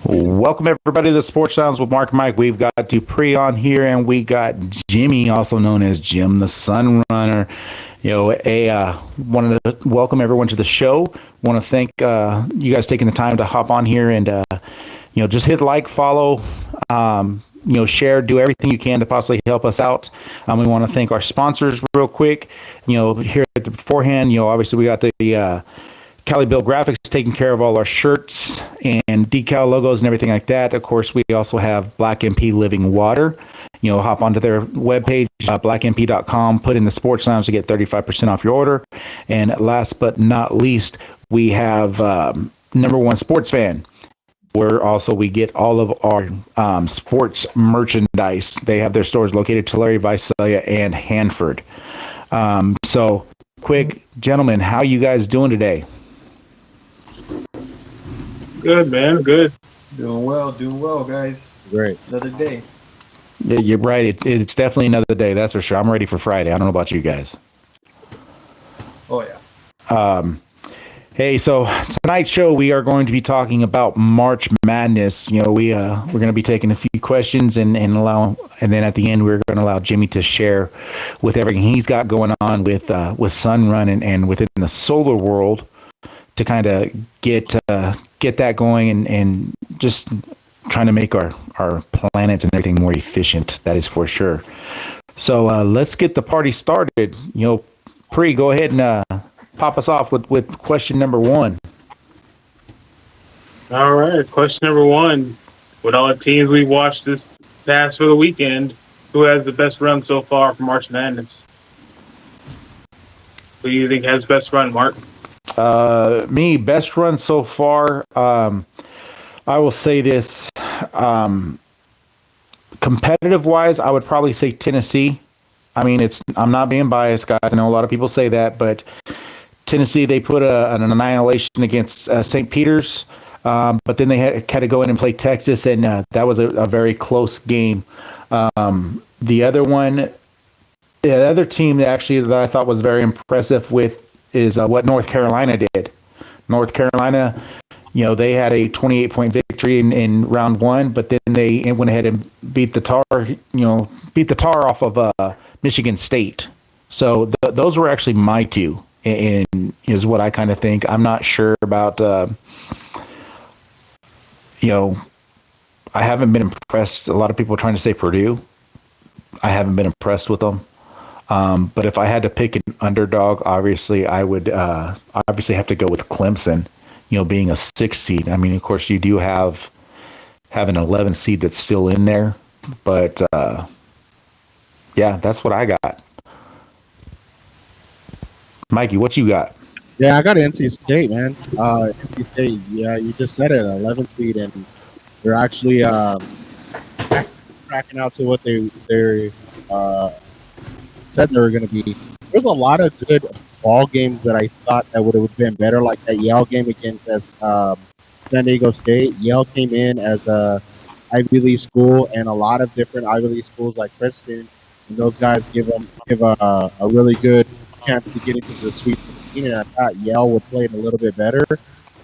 Welcome everybody to the Sports Sounds with Mark and Mike. We've got Dupree on here, and we got Jimmy, also known as Jim the Sun Runner. Wanted to welcome everyone to the show. Want to thank you guys taking the time to hop on here and just hit like, follow, share, do everything you can to possibly help us out. We want to thank our sponsors real quick. Here at the beforehand, obviously we got the Cali Bill Graphics taking care of all our shirts and decal logos and everything like that. Of course, we also have Black MP Living Water. Hop onto their webpage, blackmp.com, put in the Sports Lounge to get 35% off your order. And last but not least, we have Number One Sports Fan, where also we get all of our sports merchandise. They have their stores located Tulare, Visalia, and Hanford. So, quick, gentlemen, how you guys doing today? Good, man. Good. Doing well, guys. Great. Another day. Yeah, you're right. It's definitely another day, that's for sure. I'm ready for Friday. I don't know about you guys. Oh, yeah. Hey, so tonight's show we are going to be talking about March Madness. We're going to be taking a few questions and then at the end we're going to allow Jimmy to share with everything he's got going on with Sun Run and within the solar world to kind of get that going and just trying to make our planets and everything more efficient. That is for sure. So let's get the party started. Pre, go ahead and pop us off with question number one. All right. Question number one. With all the teams we watched this past for the weekend, who has the best run so far for March Madness? Who do you think has the best run, Mark? Me, best run so far. I will say this. Competitive wise, I would probably say Tennessee. I mean, I'm not being biased, guys. I know a lot of people say that, but Tennessee, they put an annihilation against St. Peter's, but then they had to go in and play Texas, and that was a very close game. The other team that I thought was very impressive is what North Carolina did. North Carolina, they had a 28-point victory in round one, but then they went ahead and beat the tar off of Michigan State. So those were actually my two, and is what I kind of think. I'm not sure about, I haven't been impressed. A lot of people are trying to say Purdue. I haven't been impressed with them. But if I had to pick an underdog, obviously I would obviously have to go with Clemson, being a 6 seed. I mean, of course, you do have an 11 seed that's still in there. But, yeah, that's what I got. Mikey, what you got? Yeah, I got NC State, man. NC State, yeah, you just said it, 11 seed, and they're actually tracking out to what they said they were going to be. There's a lot of good ball games that I thought that would have been better, like that Yale game against San Diego State. Yale came in as a Ivy League school, and a lot of different Ivy League schools like Princeton, and those guys give a really good chance to get into the Sweet 16. And I thought Yale would play it a little bit better,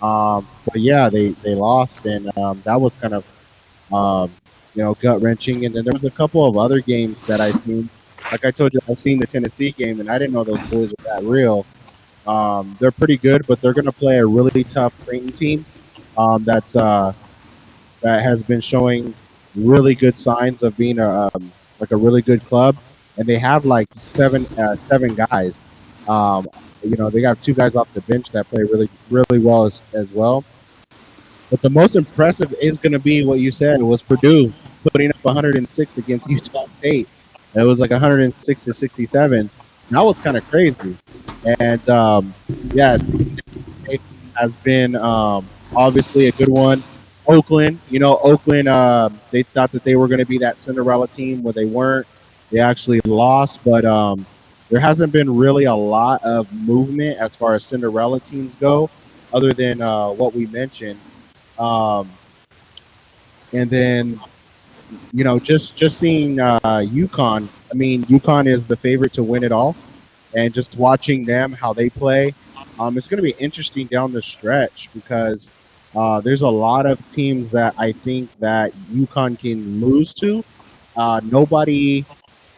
but yeah, they lost, and that was kind of gut wrenching. And then there was a couple of other games that I seen. Like I told you, I seen the Tennessee game, and I didn't know those boys were that real. They're pretty good, but they're going to play a really tough Creighton team that has been showing really good signs of being a really good club, and they have like seven guys. They got 2 guys off the bench that play really, really well as well. But the most impressive is going to be what you said was Purdue putting up 106 against Utah State. It was like 106 to 67. That was kind of crazy. And yes, it has been obviously a good one. Oakland, they thought that they were going to be that Cinderella team where they weren't. They actually lost, but there hasn't been really a lot of movement as far as Cinderella teams go, other than what we mentioned. And then just seeing UConn. I mean, UConn is the favorite to win it all, and just watching them how they play, it's going to be interesting down the stretch because There's a lot of teams that I think that UConn can lose to. Nobody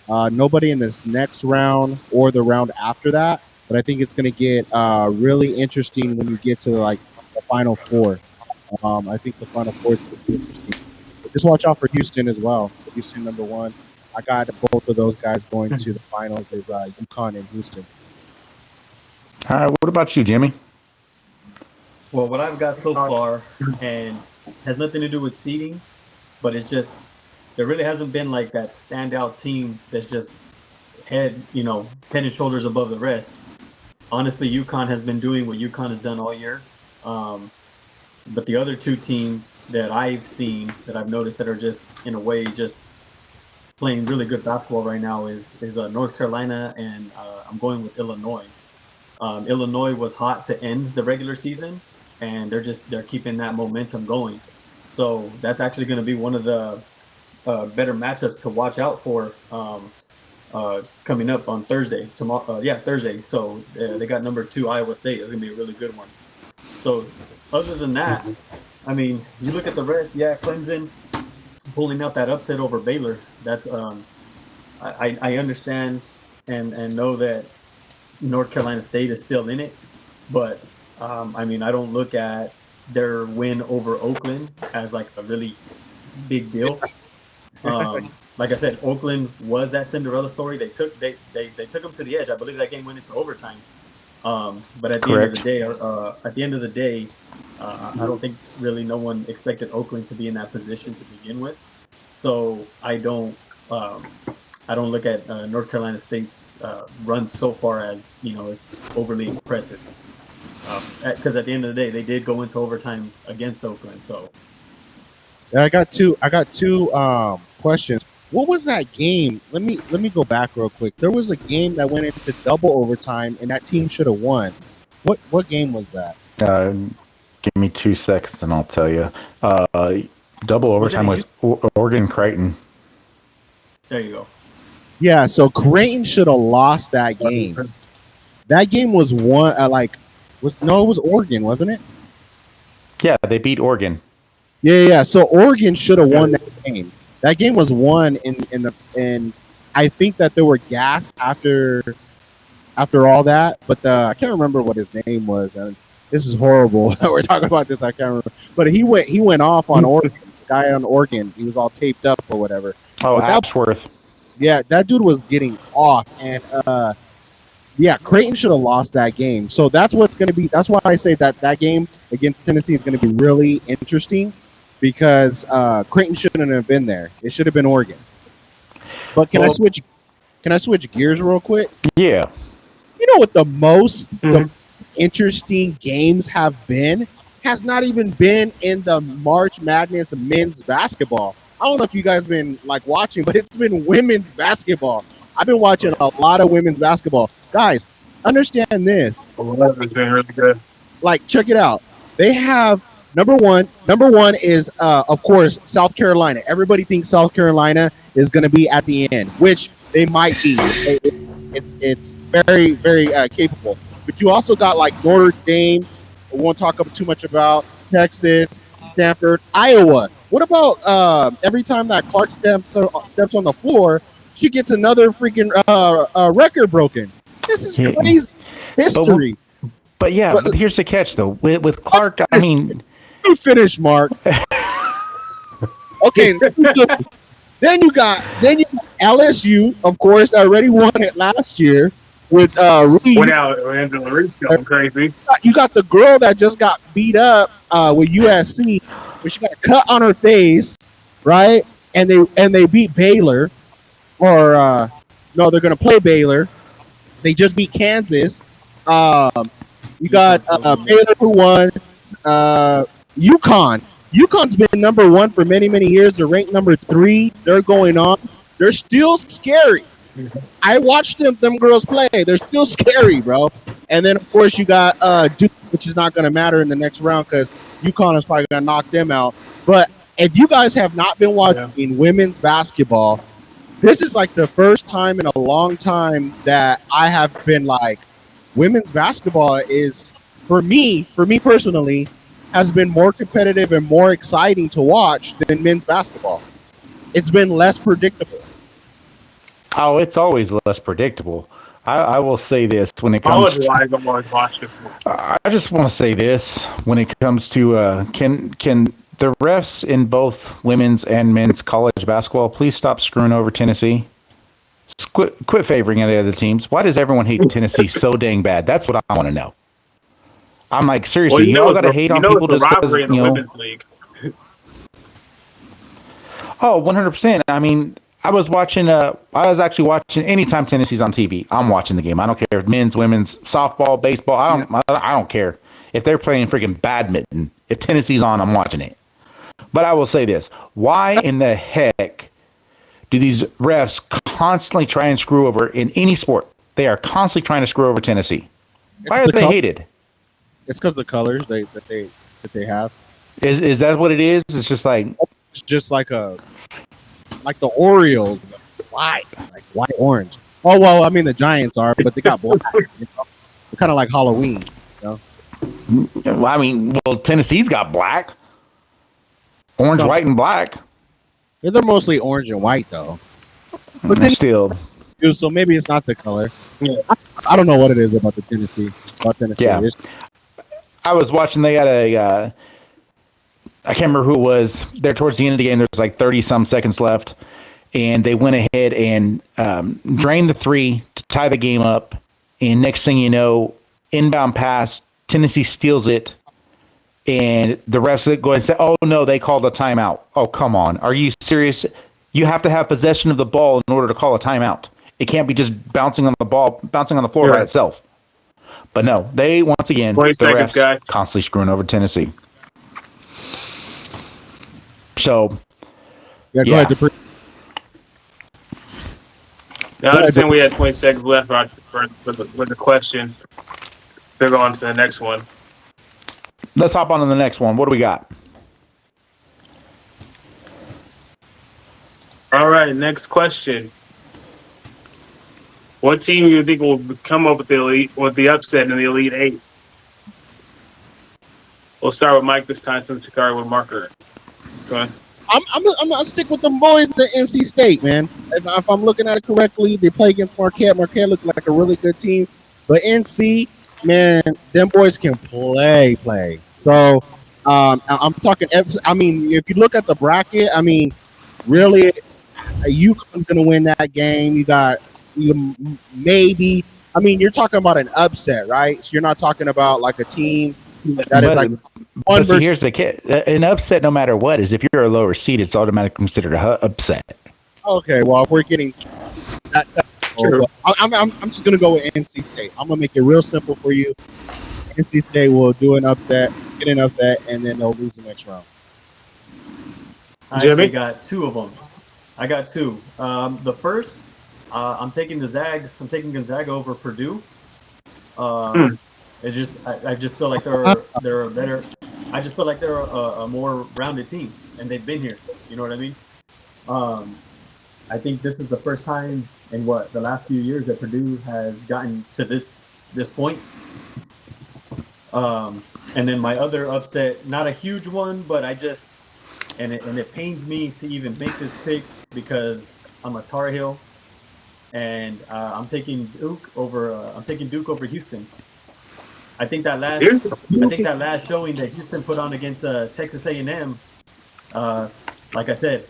in this next round or the round after that. But I think it's going to get really interesting when you get to like the Final Four. I think the Final Four is going to be interesting. But just watch out for Houston as well. Houston #1. I got both of those guys going to the finals. Is UConn and Houston. All right. What about you, Jimmy? Well, what I've got so far, and has nothing to do with seeding, but it's just there really hasn't been like that standout team that's just head and shoulders above the rest. Honestly, UConn has been doing what UConn has done all year. But the other two teams that I've seen, that I've noticed that are just, in a way, just playing really good basketball right now is North Carolina, and I'm going with Illinois. Illinois was hot to end the regular season, and they're keeping that momentum going. So that's actually going to be one of the better matchups to watch out for coming up on Thursday. Thursday. So they got number 2 Iowa State. It's going to be a really good one. So other than that, I mean, you look at the rest. Yeah, Clemson pulling out that upset over Baylor. That's I understand and know that North Carolina State is still in it, but I mean, I don't look at their win over Oakland as like a really big deal. Like I said, Oakland was that Cinderella story. They took them to the edge. I believe that game went into overtime. But at the end of the day, I don't think really no one expected Oakland to be in that position to begin with. So I don't look at North Carolina State's run so far as as overly impressive. Because at the end of the day, they did go into overtime against Oakland. So I got two questions. What was that game? Let me go back real quick. There was a game that went into double overtime, and that team should have won. What game was that? Give me 2 seconds, and I'll tell you. Double overtime was Oregon Creighton. There you go. Yeah, so Creighton should have lost that game. That game was one it was Oregon, wasn't it? Yeah, they beat Oregon. Yeah. So Oregon should have won that game. That game was won in I think that there were gas after all that, but I can't remember what his name was, and this is horrible. We're talking about this. I can't remember, but he went off on Oregon. The guy on Oregon, he was all taped up or whatever. Oh, Ashworth. Yeah, that dude was getting off, and Creighton should have lost that game. So that's what's going to be. That's why I say that game against Tennessee is going to be really interesting, because Creighton shouldn't have been there. It should have been Oregon. But can I switch gears real quick? Yeah. You know what the most interesting games have been? Has not even been in the March Madness men's basketball. I don't know if you guys have been watching, but it's been women's basketball. I've been watching a lot of women's basketball. Guys, understand this. It's been really good. Check it out. They have number one is of course South Carolina. Everybody thinks South Carolina is going to be at the end, which they might be. It's very, very capable. But you also got Notre Dame. We won't talk too much about Texas, Stanford, Iowa. What about every time that Clark steps on the floor, she gets another freaking record broken? This is crazy history. But here's the catch, though. With Clark, I mean, you finish, Mark. Okay. Then you got LSU, of course, that already won it last year with Reese. Angela Reese going crazy. You got the girl that just got beat up with USC, where she got a cut on her face, right? And they beat Baylor, or no, they're gonna play Baylor. They just beat Kansas. You got Baylor who won. UConn. UConn's been number 1 for many, many years. They're ranked number 3. They're going on. They're still scary. I watched them girls play. They're still scary, bro. And then, of course, you got Duke, which is not going to matter in the next round because UConn is probably going to knock them out. But if you guys have not been watching women's basketball, this is the first time in a long time that I have been women's basketball is, for me personally, has been more competitive and more exciting to watch than men's basketball. It's been less predictable. Oh, it's always less predictable. I will say this when it comes. College-wise, I'm always watching. I just want to say this when it comes to can the refs in both women's and men's college basketball please stop screwing over Tennessee? Quit favoring the other teams. Why does everyone hate Tennessee so dang bad? That's what I want to know. I'm like, seriously, y'all got to hate on people just because, in the women's league. Oh, 100%. I mean, I was actually watching anytime Tennessee's on TV. I'm watching the game. I don't care if men's, women's, softball, baseball. I don't care if they're playing freaking badminton. If Tennessee's on, I'm watching it. But I will say this: why in the heck do these refs constantly try and screw over in any sport? They are constantly trying to screw over Tennessee. Why are they hated? It's because the colors that they have. Is that what it is? It's just like it's just like the Orioles, white orange. Oh well, I mean the Giants are, but they got black. You know? They're kind of like Halloween. You know? I mean, Tennessee's got black, orange, white, and black. They're mostly orange and white though. But then still, so maybe it's not the color. Yeah. I don't know what it is about Tennessee. Yeah. I was watching. They had I can't remember who it was. There towards the end of the game, there was like 30-some seconds left, and they went ahead and drained the three to tie the game up. And next thing you know, inbound pass, Tennessee steals it, and the refs go ahead and say, "Oh no, they called a timeout." Oh come on, are you serious? You have to have possession of the ball in order to call a timeout. It can't be just bouncing on the floor by itself. But no, they once again, the refs constantly screwing over Tennessee. So, go ahead. Now, I understand we had 20 seconds left with the question. They're going to the next one. Let's hop on to the next one. What do we got? All right, next question. What team do you think will come up with the upset in the Elite Eight? We'll start with Mike this time since Shikari with marker. So I'm gonna stick with them boys, the NC State, man. If I'm looking at it correctly, they play against Marquette. Marquette looked like a really good team, but NC, man, them boys can play. So I'm talking. I mean, if you look at the bracket, I mean, really, UConn's gonna win that game. Maybe. I mean, you're talking about an upset, right? So you're not talking about like a team that is like one versus. Here's the kid. An upset, no matter what, is if you're a lower seed, it's automatically considered an upset. Okay, well, if we're getting that, I'm just gonna go with NC State. I'm gonna make it real simple for you. NC State will do an upset, get an upset, and then they'll lose the next round. I actually got two of them. I got two. The first, I'm taking the Zags. I'm taking Gonzaga over Purdue. It just, I just feel like they're a better. I just feel like they're a more rounded team, and they've been here. You know what I mean? I think this is the first time in the last few years that Purdue has gotten to this point. And then my other upset, not a huge one, but I just, and it pains me to even make this pick because I'm a Tar Heel, and I'm taking Duke over Houston. I think that last showing that Houston put on against Texas A&M, like I said,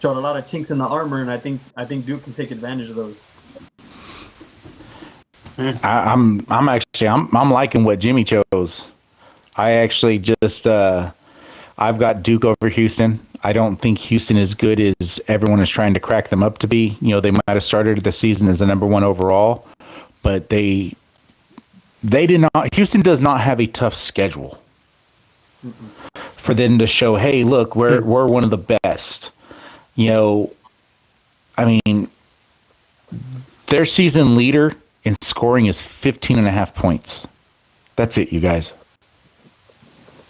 showed a lot of chinks in the armor, and I think Duke can take advantage of those. I'm liking what Jimmy chose. I actually just I've got Duke over Houston. I don't think Houston is good as everyone is trying to crack them up to be. You know, they might have started the season as the number one overall, but they did not. Houston does not have a tough schedule for them to show, hey, look, we're one of the best. You know, I mean, their season leader in scoring is 15.5 points. That's it, you guys.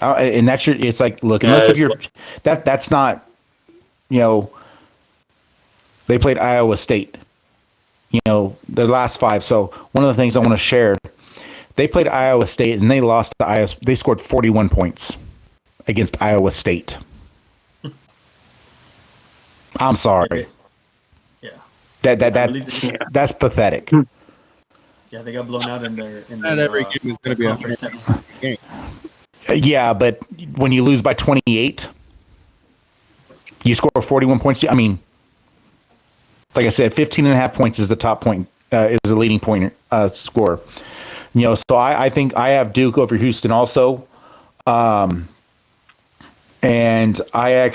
And that's it's like, look, unless if you're that's not, you know, they played Iowa State, you know, their last five. So one of the things I want to share, They played Iowa State and they lost to Iowa. They scored 41 points against Iowa State. I'm sorry. Yeah. That's pathetic. Yeah, they got blown out in their. Not every game is going to be a conference 100 game. Yeah, but when you lose by 28, you score 41 points. I mean, like I said, 15 and a half points is the top point, is the leading point score. So I think I have Duke over Houston also. And I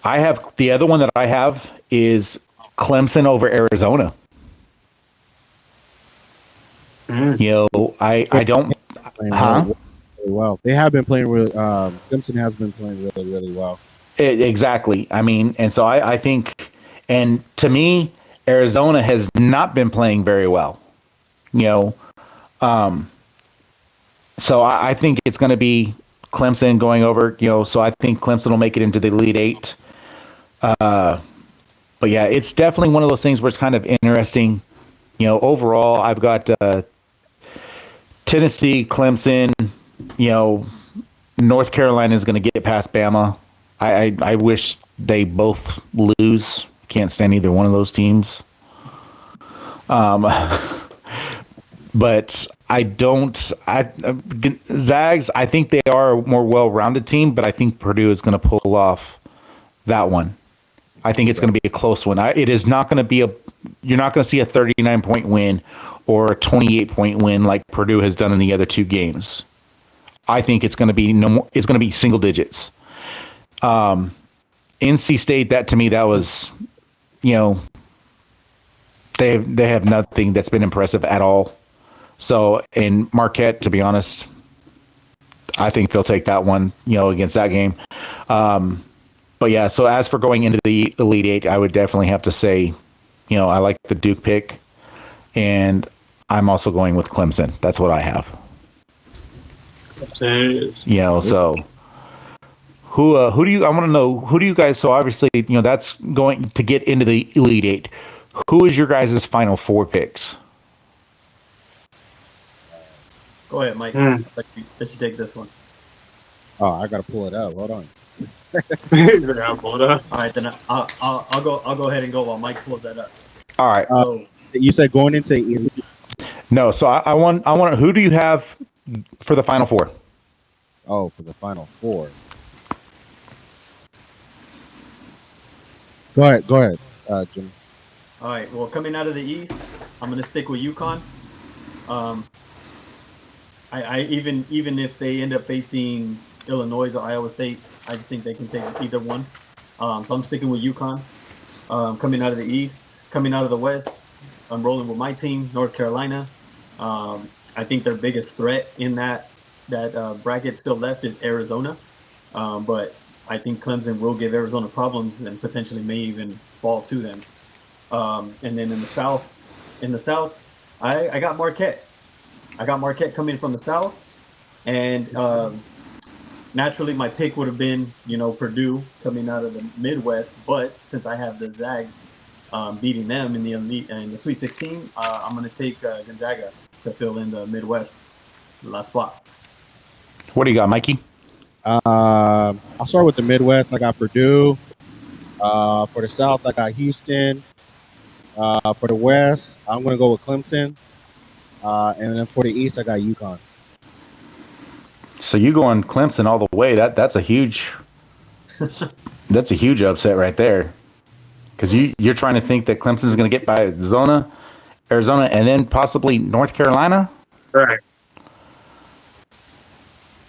have the other one that I have is Clemson over Arizona. I don't. Really well. They have been playing really. Clemson has been playing really, really well. Exactly. I mean, and so I think, and to me, Arizona has not been playing very well. So I think it's going to be Clemson going over. So I think Clemson will make it into the Elite Eight. But yeah, it's definitely one of those things where it's kind of interesting. Overall, I've got Tennessee, Clemson. North Carolina is going to get past Bama. I wish they both lose. Can't stand either one of those teams. But I don't. Zags, I think they are a more well-rounded team, but I think Purdue is going to pull off that one. I think it's going to be a close one. It is not going to be you're not going to see a 39-point win or a 28-point win like Purdue has done in the other two games. I think it's going to be it's going to be single digits. NC State, that to me, that was, they have nothing that's been impressive at all. So, in Marquette, to be honest, I think they'll take that one, against that game. But yeah, so as for going into the Elite Eight, I would definitely have to say, I like the Duke pick, and I'm also going with Clemson. That's what I have. So who do you? I want to know, who do you guys? So obviously, that's going to get into the Elite Eight. Who is your guys' final four picks? Go ahead, Mike. Let you take this one. Oh, I gotta pull it up. Hold on. All right, then I'll go ahead and go while Mike pulls that up. All right. You said going into Elite. No, so I want. Who do you have for the final four? Oh, for the final four. Go ahead, Jim. All right. Well, coming out of the East, I'm gonna stick with UConn. I even if they end up facing Illinois or Iowa State, I just think they can take either one. So I'm sticking with UConn. Coming out of the East, coming out of the West, I'm rolling with my team, North Carolina. I think their biggest threat in that bracket still left is Arizona, but I think Clemson will give Arizona problems and potentially may even fall to them. And then in the South, I got Marquette. I got Marquette coming from the South, and naturally my pick would have been, Purdue coming out of the Midwest. But since I have the Zags beating them in the Elite and the Sweet 16, I'm going to take Gonzaga to fill in the Midwest last spot. What do you got, Mikey? I'll start with the Midwest. I got Purdue. For the South, I got Houston. For the West, I'm going to go with Clemson. And then for the East, I got UConn. So you going Clemson all the way? That's a huge upset right there. Because you're trying to think that Clemson is going to get by Arizona, and then possibly North Carolina. Right.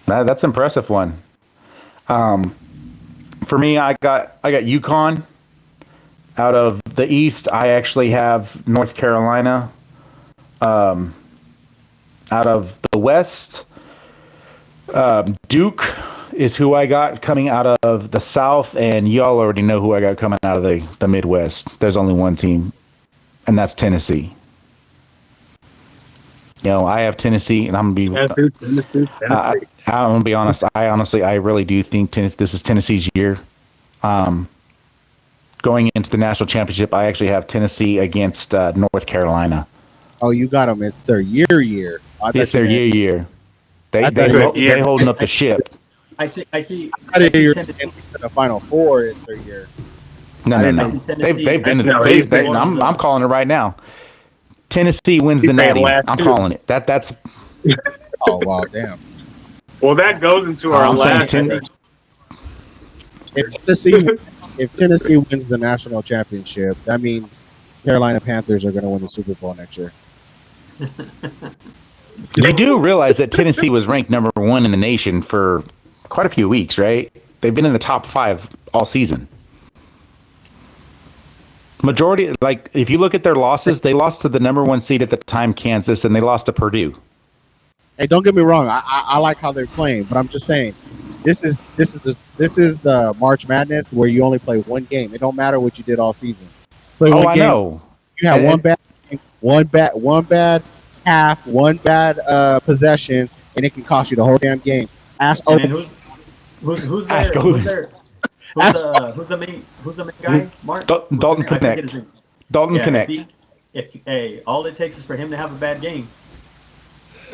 That's an impressive one. For me, I got UConn. Out of the East, I actually have North Carolina. Out of the West, Duke is who I got coming out of the South, and y'all already know who I got coming out of the Midwest. There's only one team, and that's Tennessee. I have Tennessee, and I'm gonna be. Tennessee. I'm gonna be honest. I really do think this is Tennessee's year. Going into the national championship, I actually have Tennessee against North Carolina. Oh, you got them. It's their year. I It's thought you their meant- year. They I they thought- ho- Yeah. they holding up the ship. I see. I thought you were Tennessee. saying to the Final Four. It's their year. No, I no, didn't no. I see They've Tennessee. been to No, they, he's they, saying- I'm calling it right now. Tennessee wins He's the saying Natty. last I'm two. calling it. That's Oh wow, damn! Well, that goes into our I'm saying last. ten- If Tennessee wins the national championship, that means Carolina Panthers are going to win the Super Bowl next year. You do realize that Tennessee was ranked number 1 in the nation for quite a few weeks, right? They've been in the top 5 all season. Majority, like if you look at their losses, they lost to the number 1 seed at the time, Kansas, and they lost to Purdue. Hey, don't get me wrong. I like how they're playing, but I'm just saying, this is the March Madness where you only play one game. It don't matter what you did all season. Play Oh, one I game. know. You have And- one bad game, one bad half, one bad possession, and it can cost you the whole damn game. Ask And then who's Ask there? Odin. Who's the main guy? Mark. Dalton What's his name? I forget Connect. his name. Dalton Yeah, Connect. Hey, all it takes is for him to have a bad game.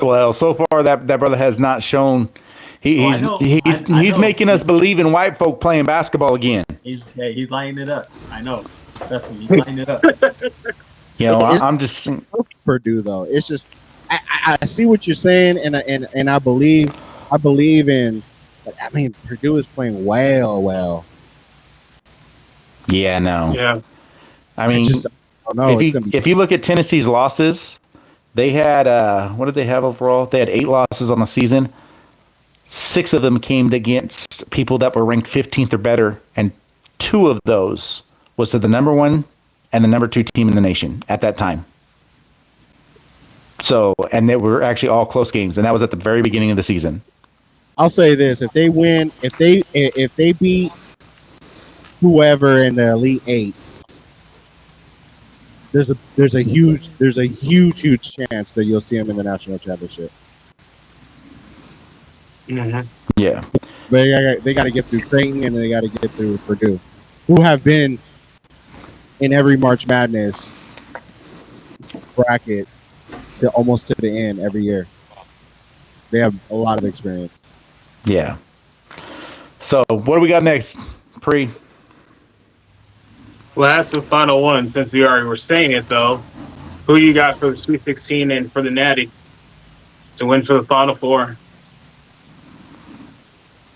Well, so far that brother has not shown. I He's know. he's I he's know. making us believe in white folk playing basketball again. He's lining it up. I know. Trust me, he's lining it up. You know, It's- I'm just Purdue though. It's just I see what you're saying, and I believe in. I mean, Purdue is playing well. yeah, no. Yeah. I mean, I don't know. if you look at Tennessee's losses, they had what did they have overall? They had 8 losses on the season. 6 of them came against people that were ranked 15th or better, and 2 of those was to the number 1 and the number 2 team in the nation at that time. So, and they were actually all close games, and that was at the very beginning of the season. I'll say this: if they win, if they beat whoever in the Elite Eight, there's a huge chance that you'll see them in the national championship. Mhm. Yeah. But they got to get through Creighton and they got to get through Purdue, who have been in every March Madness bracket to almost to the end every year. They have a lot of experience. Yeah. So, what do we got next? Pre. Last and final one, since we already were saying it though. Who you got for the Sweet 16 and for the Natty to win for the Final Four?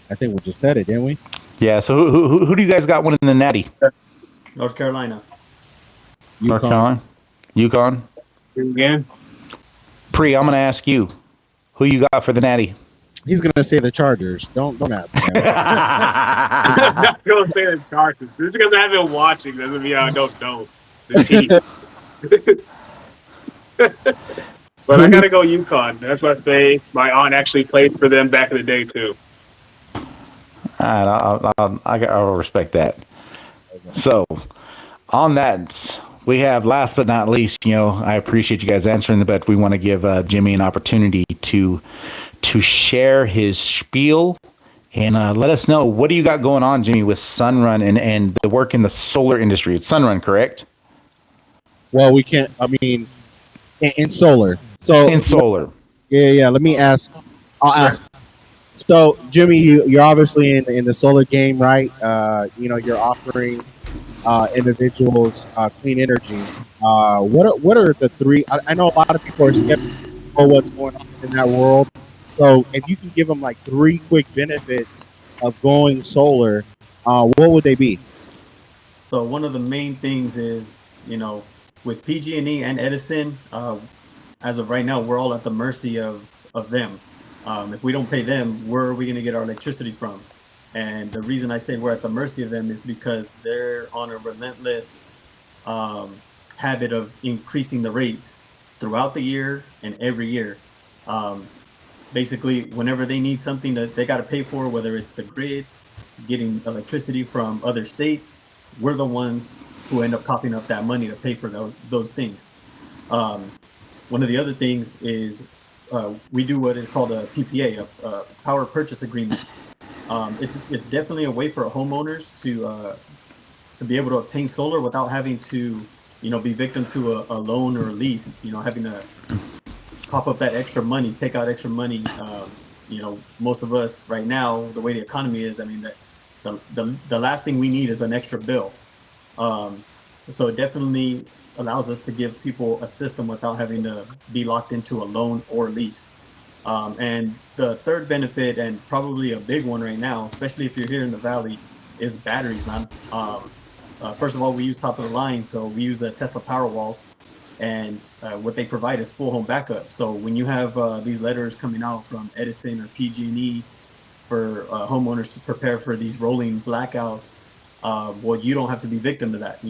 I think we just said it, didn't we? Yeah. So, who do you guys got winning the Natty? North Carolina. North UConn. Carolina. UConn. Again? Pre. I'm going to ask you, who you got for the Natty? He's gonna say the Chargers. Don't ask him. I'm not going to say the Chargers. Just because I haven't been watching doesn't mean I don't know the teams. But I got to go UConn. That's what I say. My aunt actually played for them back in the day, too. I'll respect that. So, on that, we have last but not least, I appreciate you guys answering, but we want to give Jimmy an opportunity to share his spiel and let us know, what do you got going on, Jimmy, with Sunrun and the work in the solar industry? It's Sunrun, correct? Well, we can't. I mean, in solar. So In solar. yeah. Let me ask. I'll ask. So, Jimmy, you're obviously in the solar game, right? You're offering individuals clean energy. What are the 3? I know a lot of people are skeptical for what's going on in that world. So, if you can give them like 3 quick benefits of going solar, what would they be? So one of the main things is, with PG&E and Edison, as of right now, we're all at the mercy of them. If we don't pay them, where are we going to get our electricity from? And the reason I say we're at the mercy of them is because they're on a relentless habit of increasing the rates throughout the year and every year. Basically, whenever they need something that they got to pay for, whether it's the grid, getting electricity from other states, we're the ones who end up coughing up that money to pay for those things. One of the other things is we do what is called a PPA, a power purchase agreement. It's definitely a way for homeowners to be able to obtain solar without having to be victim to a loan or a lease, having to cough up that extra money, take out extra money. Most of us right now, the way the economy is, I mean, the last thing we need is an extra bill. So it definitely allows us to give people a system without having to be locked into a loan or lease. And the third benefit, and probably a big one right now, especially if you're here in the Valley, is batteries, man. First of all, we use top of the line, so we use the Tesla Powerwalls, and what they provide is full home backup. So when you have these letters coming out from Edison or PG&E for homeowners to prepare for these rolling blackouts, well, you don't have to be victim to that.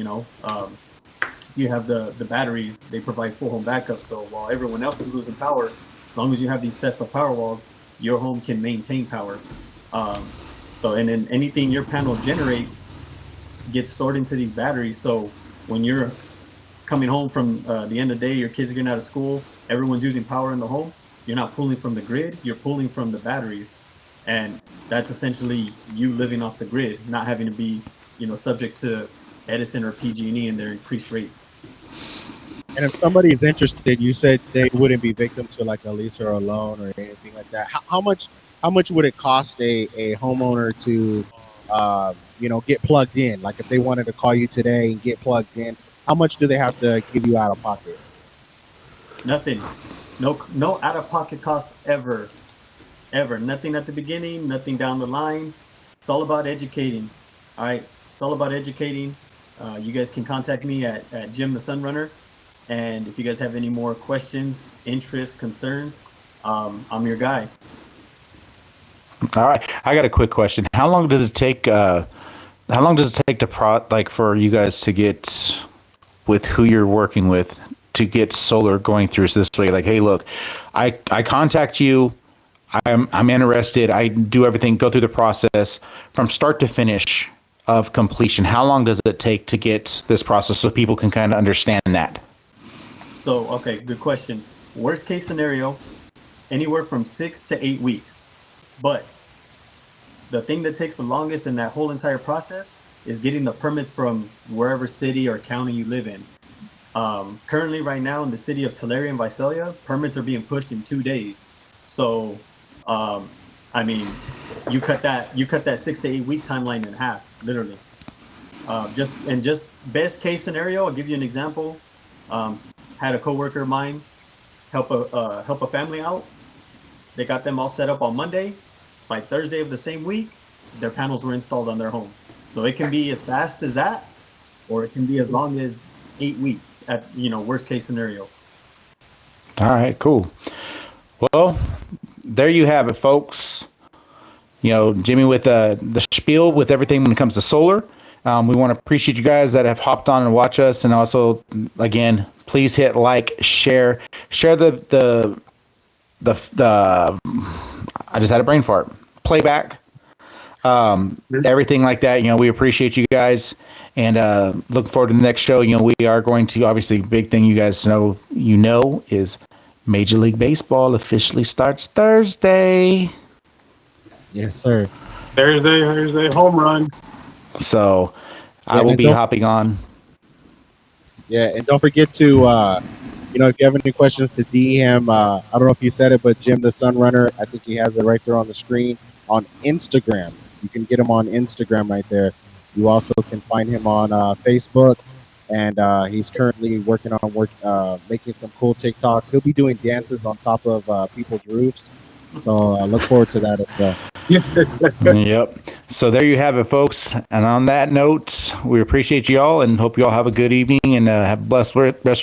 You have the batteries; they provide full home backup. So while everyone else is losing power, as long as you have these Tesla Powerwalls, your home can maintain power. And then anything your panels generate gets stored into these batteries. So when you're coming home from the end of the day, your kids are getting out of school, everyone's using power in the home, you're not pulling from the grid, you're pulling from the batteries. And that's essentially you living off the grid, not having to be, subject to Edison or PG&E and their increased rates. And if somebody is interested, you said they wouldn't be victim to like a lease or a loan or anything like that. How much would it cost a homeowner to get plugged in? Like if they wanted to call you today and get plugged in, how much do they have to give you out of pocket? Nothing. No out of pocket cost ever. Nothing at the beginning, nothing down the line. It's all about educating. All right. It's all about educating. You guys can contact me at Jim the Sunrunner. And if you guys have any more questions, interests, concerns, I'm your guy. All right, I got a quick question. How long does it take? For you guys to get with who you're working with to get solar going through this way? Like, hey, look, I contact you. I'm interested. I do everything, go through the process from start to finish of completion. How long does it take to get this process so people can kind of understand that? So, okay, good question. Worst case scenario, anywhere from 6 to 8 weeks. But the thing that takes the longest in that whole entire process is getting the permits from wherever city or county you live in. Currently, right now in the city of Tulare and Visalia, permits are being pushed in 2 days. So, you cut that 6 to 8 week timeline in half, literally. Just best case scenario, I'll give you an example. Had a coworker of mine help a family out. They got them all set up on Monday. By Thursday of the same week, their panels were installed on their home. So it can be as fast as that, or it can be as long as 8 weeks at worst case scenario. All right, cool. Well, there you have it, folks. Jimmy with the spiel with everything when it comes to solar. We want to appreciate you guys that have hopped on and watch us, and also, again, please hit like, share the I just had a brain fart. Playback, everything like that. We appreciate you guys, and look forward to the next show. We are going to, obviously, big thing you guys know is Major League Baseball officially starts Thursday. Yes, sir. Thursday, home runs. So I will be hopping on. Yeah, and don't forget to, if you have any questions to DM, I don't know if you said it, but Jim the Sunrunner, I think he has it right there on the screen on Instagram. You can get him on Instagram right there. You also can find him on Facebook, and he's currently working on making some cool TikToks. He'll be doing dances on top of people's roofs. So look forward to that as well. Yep. So there you have it, folks. And on that note, we appreciate you all and hope you all have a good evening and have a blessed rest of